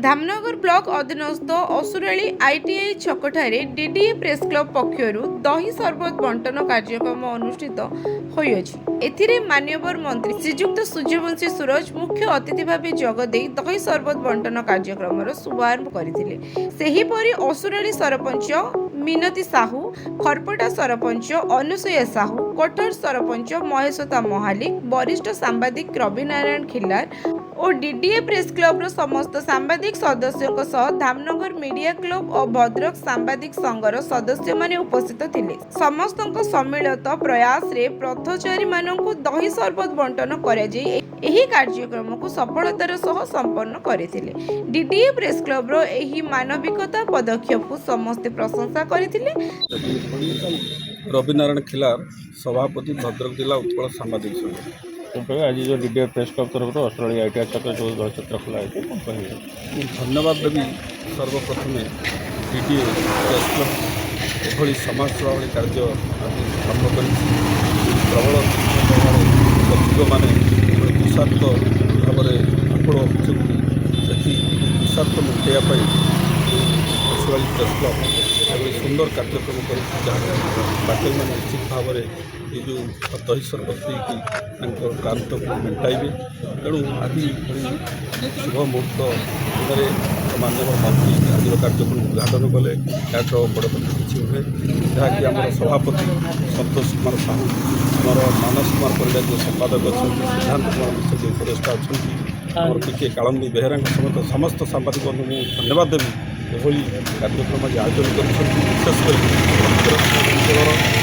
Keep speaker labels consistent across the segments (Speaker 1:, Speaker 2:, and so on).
Speaker 1: Dhamnagar block अधीनस्थ असुराली ITI छकठारे DDA press club पक्षर दही सरबत बंटन कार्यक्रम अनुष्ठित होइछि। मान्यवर मंत्री श्रीजुक्त सूर्यवंशी सूरज मुख्य अतिथि भाव जोगदे दही सरबत बंटन कार्यक्रम शुभारंभ करथिले। असुराली सरपंच मिनती साहू, खरपटा सरपंच अनुसुया साहू, कोठर सरपंच महेशता महालिक, वरिष्ठ सांबादिक रवि नारायण खिल्लार और डीडीए प्रेस क्लब समस्त सांबादिक सदस्यों सह धामनगर मीडिया क्लब और भद्रक सांबादिक संघर सदस्य माने उपस्थित थिले। समस्त सम्मिलित प्रयास रे पथचारी मानकु दही सरबत बंटन करा जाई एही कार्यक्रम को सफलतार सह संपन्न करथिले। डीडीए प्रेस क्लब रो एही मानविकता पदक्षेप को समस्त प्रशंसा करथिले।
Speaker 2: रवि नारायण खिलार सभापति भद्रक जिला उत्कल सांबादिक संघ।
Speaker 3: आज जो डीडीए प्रेस क्लब तरफ असुराली आईटीआई छक जो जलचित्र खोला है
Speaker 2: धन्यवाद देवी सर्वप्रथम डीडीए प्रेस क्लब एभली समाजसेवा भाई कार्य आरंभ कर प्रबल सचिव मैंने निस्वार्थ भाव में आपण से निस्वार्थ मुक्ताई असुराली प्रेस क्लब एभली सुंदर कार्यक्रम कर बाकी मैंने निश्चित भाव में ये जो दही सरबत क्रांत को मेटाइबे। तेणु आज शुभ मुहूर्त माननीय मंत्री आज कार्यक्रम उद्घाटन कले यार बड़ कथा किसी नुहे जहाँकि आम सभापति संतोष कुमार साहू, आमर मानस कुमार परिडा जो संपादक अच्छा, सिद्धांत कुमार मिश्र जो उपदेष्टा अच्छा, आम टी कालंदी बेहेरा समेत समस्त सांबादिक बंधु मुझे धन्यवाद देवी एभली कार्यक्रम आज आयोजन कर विशेषकर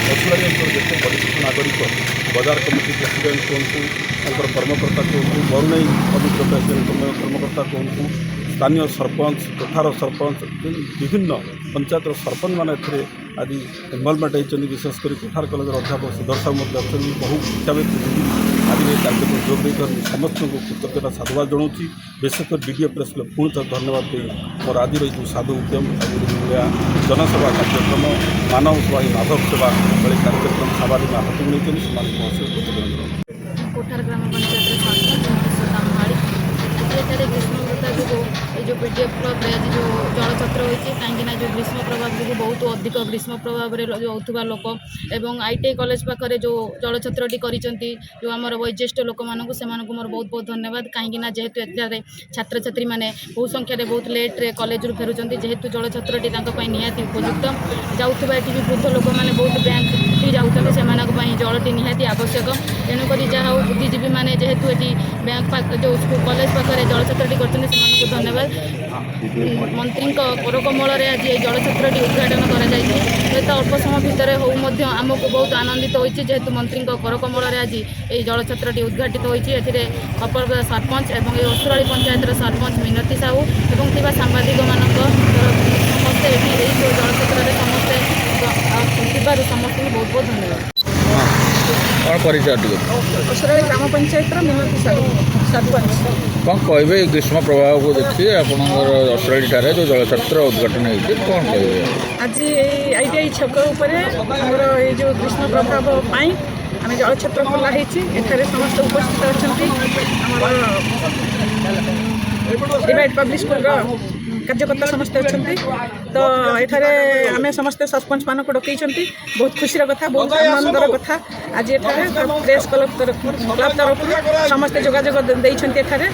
Speaker 2: असुराली अंचल जिते वरिष्ठ नागरिक बजार कमिटी प्रेसिडेंट कहतु कर्मकर्ता कहतु बरुणई पवित्र प्रेसिडेंट कर्मकर्ता कहतु स्थानीय सरपंच कोठार सरपंच विभिन्न पंचायत सरपंच मैंने आज इनवल्वमेंट होती विशेषकर कोठार कलेज अध्यापक सुदर्शन बहु शिक्षाविद आज ये कार्यक्रम जोग देकर समस्त को कृतज्ञता साधुवाद जनाऊँगी। विशेषकर डीडीए प्रेस क्लब पुणी थर धन्यवाद दी मोर आज जो साधु उद्यम जनसेवा कार्यक्रम मानव सेवा माधव सेवा भाई कार्यक्रम सामाजिक हाथ नहीं
Speaker 4: कोठार ग्राम पंचायत ग्रीष्म वृत्ता जो जो पीडीएफ क्लब आज जो जलछत्र होती कहीं जो ग्रीष्म प्रभाव जो बहुत अधिक ग्रीष्म प्रभाव में होता लोक एवं आईटीआई कॉलेज पाखे जो जलछत्रटी करिसेंती जो आमर वयोज्येष्ठ लोक मानक से मोर बहुत बहुत धन्यवाद कहीं जेहेतु एठारे छात्र छात्री मैंने बहु संख्यार बहुत लेट्रे कॉलेज रू फेरुंट जेहेतु जलछत्रटी निहाती उपयुक्त जाऊँगा ये भी वृद्ध लोक मैंने बहुत बैंक जाऊँच से जलटी निहाती आवश्यक। तेणुक जहाँ बुद्धिजीवी मैंने जेहेतु ये बैंक जो कॉलेज पाखे जलछत्रटी कर धन्यवाद। मंत्री करकमल आज ये जलछत्रटी उद्घाटन कर अल्प समय भितर आमको बहुत आनंदित होती जेहेतु मंत्री करकमल आज ये जलछत्रटी उद्घाटित होती अपर सरपंच और ये असुराली पंचायतर सरपंच मिनती साहू और सांबादिक मान समस्ते जो जलछत्र समस्ते समस्त बहुत बहुत धन्यवाद।
Speaker 5: असुराली ग्राम पंचायत मिनती साहू सरपंच
Speaker 3: कौन कहे ग्रीष्म प्रभाव को देखिए आपंकर असुराली ठारे जो जलछत्र उद्घाटन होती कौन कहे
Speaker 5: आज आईटीआई छक उपर ये जो ग्रीष्म प्रभाव आम जलछत्र खोला एठारे समस्त उपस्थित अच्छा डिवाइड पब्लिक स्कूल कार्यकर्ता समस्ते अच्छा तो एठारे आम समस्ते सरपंच मान को डकई बहुत खुशी कथा बहुत आनंदर कथा आज एठारे प्रेस क्लब तरफ समस्ते जोगाजोग देठारे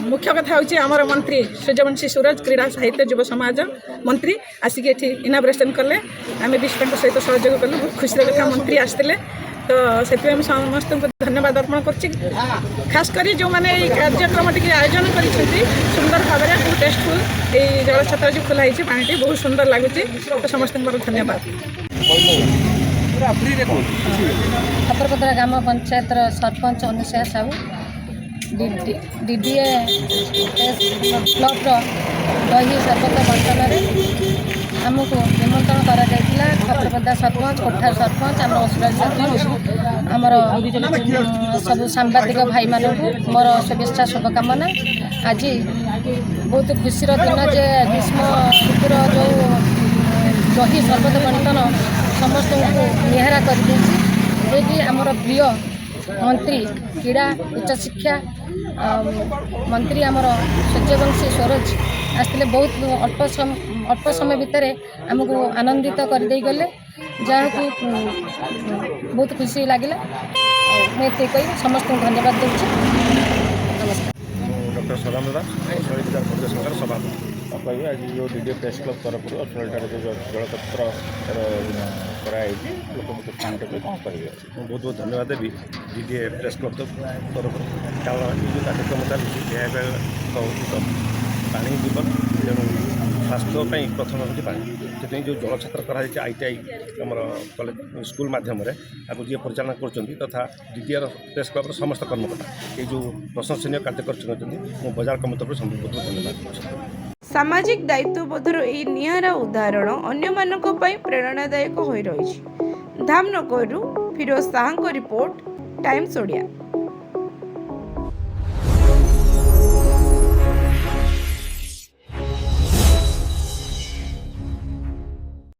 Speaker 5: मुख्य कथा हूँ आमर मंत्री सूर्यवंशी सूरज क्रीड़ा साहित्य युव समाज मंत्री आसिक ये इनाग्रेशन कले आम भी सहित सहयोग कलु बहुत खुशी कथा मंत्री आसते तो से समस्त धन्यवाद अर्पण कर खास कर जो मैंने कार्यक्रम टी आयोजन कर सुंदर भाव में टेस्टफुल ये जलछत्र जो खोलाई पानी बहुत सुंदर लगुच तो समस्त धन्यवाद।
Speaker 4: खतरपदरा ग्राम पंचायत सरपंच अनुसुया साहू डीडीए क्लब दही सरबत बंटन आमको निमंत्रण करा खतरपदा सरपंच कोठार सरपंच आम असुराली सरपंच आमर सब सांबादिक भाई मानक मोर शुभेच्छा शुभकामना। आज बहुत खुशीर दिन जे ग्रीष्म ऋतुर जो दही सरबत बंटन समस्त को निहारा कर आमर प्रिय मंत्री क्रीड़ा उच्च शिक्षा मंत्री आमर सूर्यवंशी स्वरोज आसते बहुत अल्प समय भितर आमको आनंदित करदे गले जहाँ बहुत खुशी लगे मुझे कही समस्त धन्यवाद दूसरी नमस्कार।
Speaker 6: डॉक्टर सदानंद दास असरअली विधान प्रदेश सरकार सभापति। आप कहिए आज जो डीडीए प्रेस क्लब तरफ असरअली जो जलछत्र कराई लोक स्थान करें कौन करेंगे
Speaker 2: बहुत बहुत धन्यवाद देवी डीडीए प्रेस क्लब तरफ कारण ये जो कार्यक्रम चलती पानी जीवन तेणु स्वास्थ्य प्रथम हूँ पानी से जो जलछत्र कराई आईटीआई आम कॉलेज स्कूल मध्यम आपको जी परिचालना कर तथा डीडीआर प्रेस क्लब समस्त कर्मकर्ता ये जो प्रशंसनीय कार्य कर बजार कमिटी तरफ बहुत बहुत धन्यवाद।
Speaker 1: सामाजिक दायित्वबोधर ଏହି ନିଆରା ଉଦାହରଣ ଅନ୍ୟମାନଙ୍କ ପାଇଁ ପ୍ରେରଣାଦାୟକ ହୋଇ ରହିଛି। ଧାମନଗରରୁ ଫିରୋଜ ସାହାଙ୍କ ରିପୋର୍ଟ, ଟାଇମ୍ସ ଓଡ଼ିଆ।